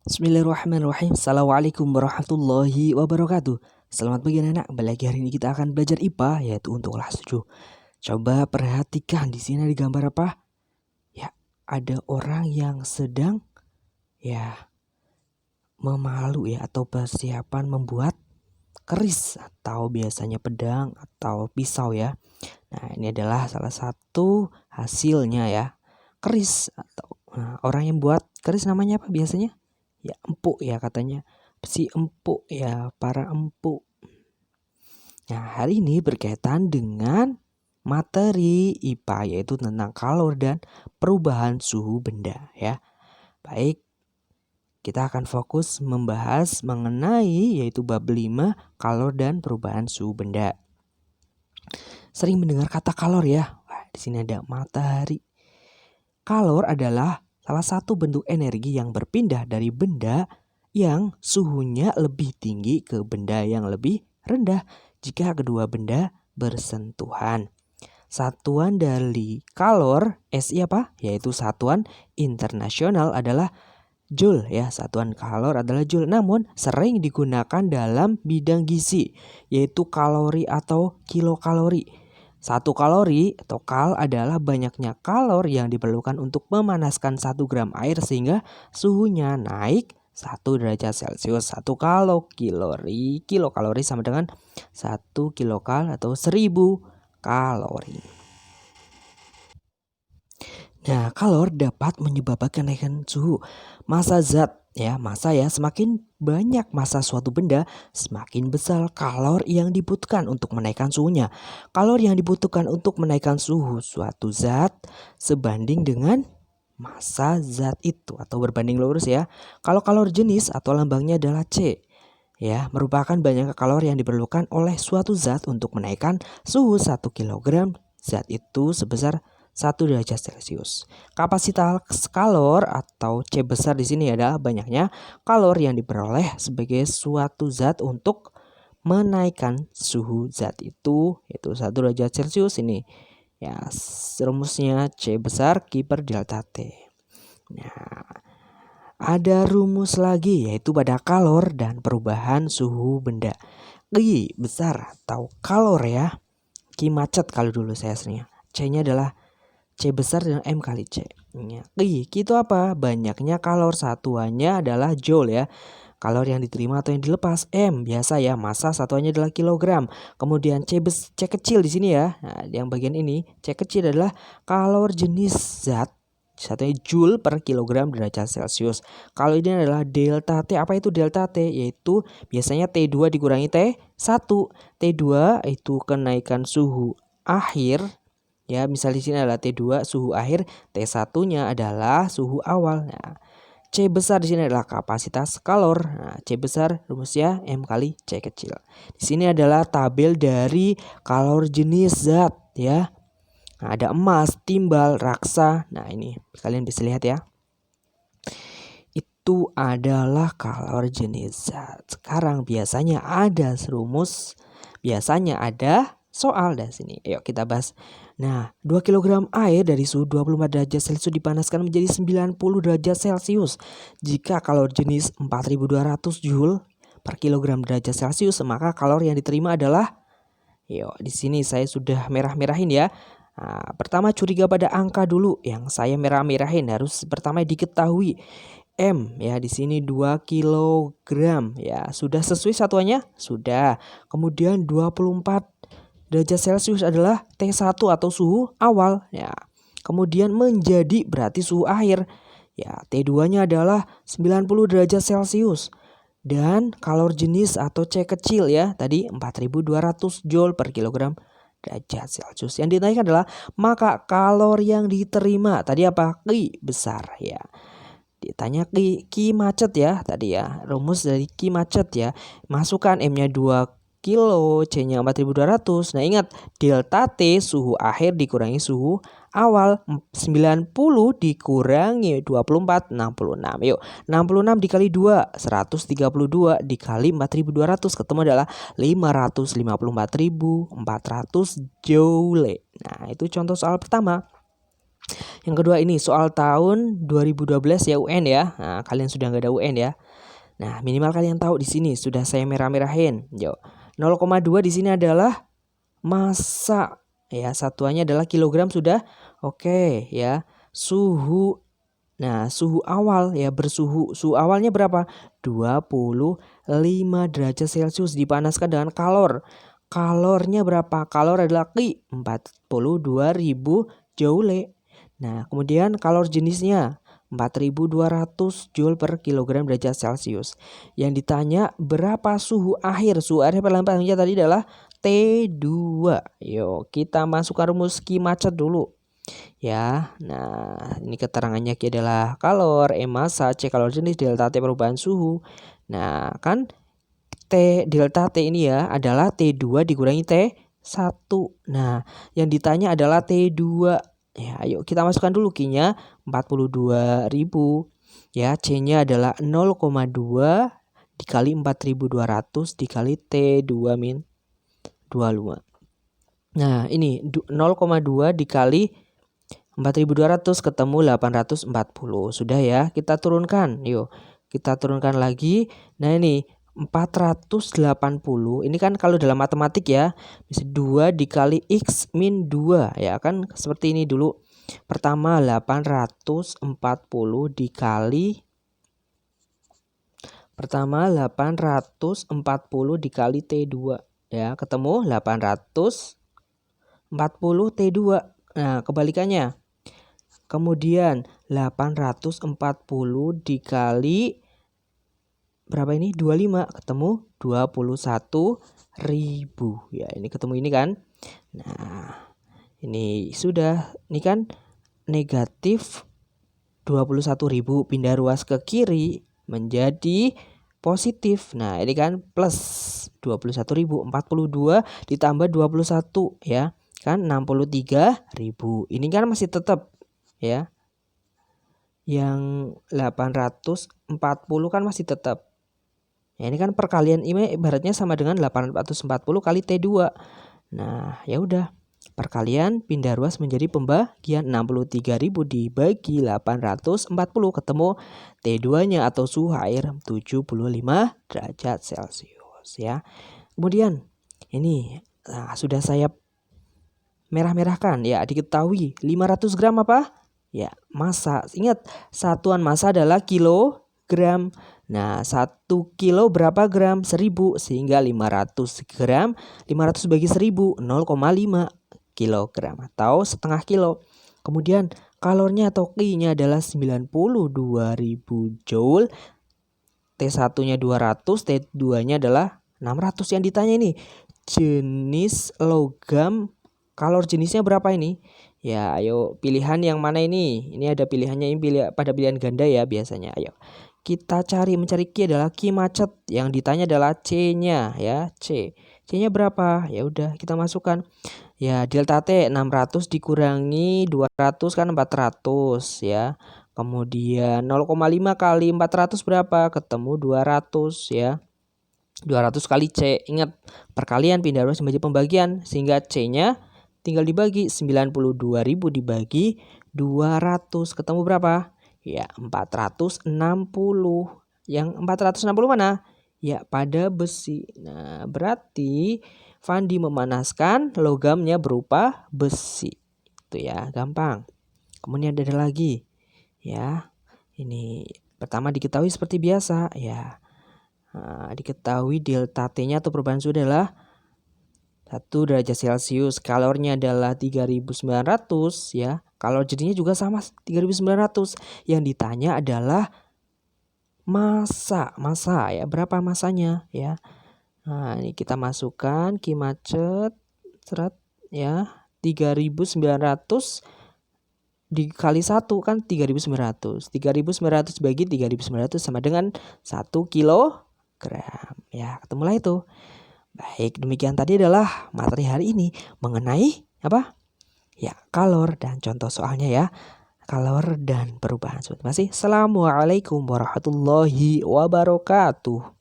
Bismillahirrahmanirrahim. Assalamualaikum warahmatullahi wabarakatuh. Selamat pagi anak. Kembali lagi hari ini kita akan belajar IPA, yaitu untuk kelas 7. Coba perhatikan di sini ada gambar apa? Ya, ada orang yang sedang memalu atau persiapan membuat keris atau biasanya pedang atau pisau ya. Nah, ini adalah salah satu hasilnya ya. Keris atau orang yang buat keris namanya apa biasanya? Ya, empuk ya katanya. Si empuk ya, para empuk. Nah, hari ini berkaitan dengan materi IPA, yaitu tentang kalor dan perubahan suhu benda ya. Baik, kita akan fokus membahas mengenai yaitu bab 5, kalor dan perubahan suhu benda. Sering mendengar kata kalor ya. Wah, di sini ada matahari. Kalor adalah salah satu bentuk energi yang berpindah dari benda yang suhunya lebih tinggi ke benda yang lebih rendah jika kedua benda bersentuhan. Satuan dari kalor SI apa? Yaitu satuan internasional adalah Joule ya. Satuan kalor adalah Joule, namun sering digunakan dalam bidang gizi yaitu kalori atau kilokalori. 1 kalori atau kal adalah banyaknya kalor yang diperlukan untuk memanaskan 1 gram air sehingga suhunya naik 1 derajat Celcius. 1 kilokalori sama dengan 1 kilokal atau 1000 kalori. Nah, kalor dapat menyebabkan kenaikan suhu. Massa zat semakin banyak massa suatu benda, semakin besar kalor yang dibutuhkan untuk menaikkan suhunya. Kalor yang dibutuhkan untuk menaikkan suhu suatu zat sebanding dengan massa zat itu atau berbanding lurus ya. Kalau kalor jenis atau lambangnya adalah C ya, merupakan banyaknya kalor yang diperlukan oleh suatu zat untuk menaikkan suhu 1 kg zat itu sebesar 1 derajat Celcius. Kapasitas kalor atau C besar di sini adalah banyaknya kalor yang diperoleh sebagai suatu zat untuk menaikkan suhu zat itu yaitu 1 derajat Celcius ini. Ya, rumusnya C besar Q per delta T. Nah, ada rumus lagi yaitu pada kalor dan perubahan suhu benda. Q besar atau kalor ya. Q macet kalau dulu saya seringnya. C-nya adalah C besar dengan M kali C. Q itu apa? Banyaknya kalor, satuannya adalah joule ya. Kalor yang diterima atau yang dilepas. M biasa ya, massa satuannya adalah kilogram. Kemudian C kecil di sini ya. Nah, yang bagian ini C kecil adalah kalor jenis zat. Satunya joule per kilogram derajat Celcius. Kalau ini adalah delta T. Apa itu delta T? Yaitu biasanya T2 dikurangi T1. T2 itu kenaikan suhu akhir. Ya, misal di sini adalah T2 suhu akhir, T1-nya adalah suhu awal. Nah, C besar di sini adalah kapasitas kalor. Nah, C besar rumusnya M kali C kecil. Di sini adalah tabel dari kalor jenis zat ya. Nah, ada emas, timbal, raksa. Nah, ini kalian bisa lihat ya. Itu adalah kalor jenis zat. Sekarang biasanya ada rumus, biasanya ada soal dari sini. Yuk kita bahas. Nah, 2 kg air dari suhu 24 derajat Celcius dipanaskan menjadi 90 derajat Celcius. Jika kalor jenis 4200 Joule per kilogram derajat Celcius, maka kalor yang diterima adalah, yuk di sini saya sudah merah-merahin ya. Nah, pertama curiga pada angka dulu, yang saya merah-merahin harus pertama diketahui. M ya, di sini 2 kg ya. Sudah sesuai satuannya? Sudah. Kemudian 24 derajat Celcius adalah T1 atau suhu awal ya. Kemudian menjadi berarti suhu akhir. Ya, T2-nya adalah 90 derajat Celcius. Dan kalor jenis atau C kecil ya, tadi 4200 Joule per kilogram derajat Celcius. Yang dinaikkan adalah maka kalor yang diterima tadi apa? Q besar ya. Ditanya Q macet ya tadi ya. Rumus dari Q macet ya. Masukkan M-nya 2 kilo, C-nya 4200. Nah, ingat delta T suhu akhir dikurangi suhu awal. 90 dikurangi 24, 66. Yuk, 66 dikali 2, 132 dikali 4200 ketemu adalah 554.400 Joule. Nah, itu contoh soal pertama. Yang kedua ini soal tahun 2012 ya UN ya. Nah, kalian sudah nggak ada UN ya. Nah, minimal kalian tahu di sini sudah saya merah-merahin. Yo. 0,2 di sini adalah massa. Ya, satuannya adalah kilogram sudah. Oke, ya. Suhu. Nah, suhu awal ya bersuhu. Suhu awalnya berapa? 25 derajat Celcius dipanaskan dengan kalor. Kalornya berapa? Kalor adalah Ki, 42.000 joule. Nah, kemudian kalor jenisnya 4.200 joule per kilogram derajat Celcius. Yang ditanya berapa suhu akhir? Suhu akhir perlahan-lahannya tadi adalah T2. Yuk, kita masukkan rumus Ki macet dulu. Ya, nah ini keterangannya Q adalah kalor, E massa, C kalor jenis, delta T perubahan suhu. Nah, kan T delta T ini ya adalah T2 dikurangi T1. Nah, yang ditanya adalah T2. Ya, ayo kita masukkan dulu Q-nya 42.000. Ya, C-nya adalah 0,2 dikali 4.200 dikali T2 min 25. Nah, ini 0,2 dikali 4.200 ketemu 840. Sudah ya, kita turunkan. Yuk, kita turunkan lagi. Nah, ini 480. Ini kan kalau dalam matematik ya, bisa 2 dikali X min 2. Ya kan, seperti ini dulu. Pertama 840 dikali T2. Ya, ketemu 840 T2. Nah, kebalikannya. Kemudian 840 dikali berapa ini? 25 ketemu 21.000. Ya, ini ketemu ini kan. Nah, ini sudah. Ini kan negatif 21.000 pindah ruas ke kiri menjadi positif. Nah, ini kan plus 21.000. 42 ditambah 21 ya. Kan 63.000. Ini kan masih tetap ya. Yang 840 kan masih tetap. Ya, ini kan perkalian ini ibaratnya sama dengan 840 kali T2. Nah, ya udah. Perkalian pindah ruas menjadi pembagian 63.000 dibagi 840 ketemu T2-nya atau suhu air 75 derajat Celcius ya. Kemudian ini sudah saya merah-merahkan ya, diketahui 500 gram apa? Ya, massa. Ingat, satuan massa adalah kilogram. Nah, 1 kilo berapa gram? 1000. Sehingga 500 gram, 500 bagi 1000, 0,5 kilogram atau setengah kilo. Kemudian kalornya atau Q-nya adalah 92.000 joule. T1-nya 200, T2-nya adalah 600. Yang ditanya ini, jenis logam, kalor jenisnya berapa ini? Ya, ayo pilihan yang mana ini? Ini ada pilihannya, ini pada pilihan ganda ya biasanya. Ayo kita mencari Q adalah Q macet. Yang ditanya adalah C-nya ya, C. C-nya berapa? Ya udah kita masukkan. Ya, delta T 600 dikurangi 200 kan 400 ya. Kemudian 0,5 kali 400 berapa? Ketemu 200 ya. 200 kali C. Ingat, perkalian pindah ruas menjadi pembagian sehingga C-nya tinggal dibagi 92.000 dibagi 200 ketemu berapa? Ya, 460. Yang 460 mana? Ya, pada besi. Nah, berarti Fandi memanaskan logamnya berupa besi. Itu ya, gampang. Kemudian ada lagi. Ya. Ini pertama diketahui seperti biasa ya. Diketahui delta T-nya atau perubahan suhu adalah 1 derajat Celcius. Kalornya adalah 3.900 ya. Kalor jadinya juga sama 3.900. Yang ditanya adalah massa ya. Berapa massanya ya. Nah, ini kita masukkan Q macet seret ya. 3.900 dikali 1 kan 3.900. 3.900 bagi 3.900 sama dengan 1 kilogram. Ya, ketemulah itu. Baik, demikian tadi adalah materi hari ini mengenai apa? Ya, kalor dan contoh soalnya ya. Kalor dan perubahan. Terima kasih. Assalamualaikum warahmatullahi wabarakatuh.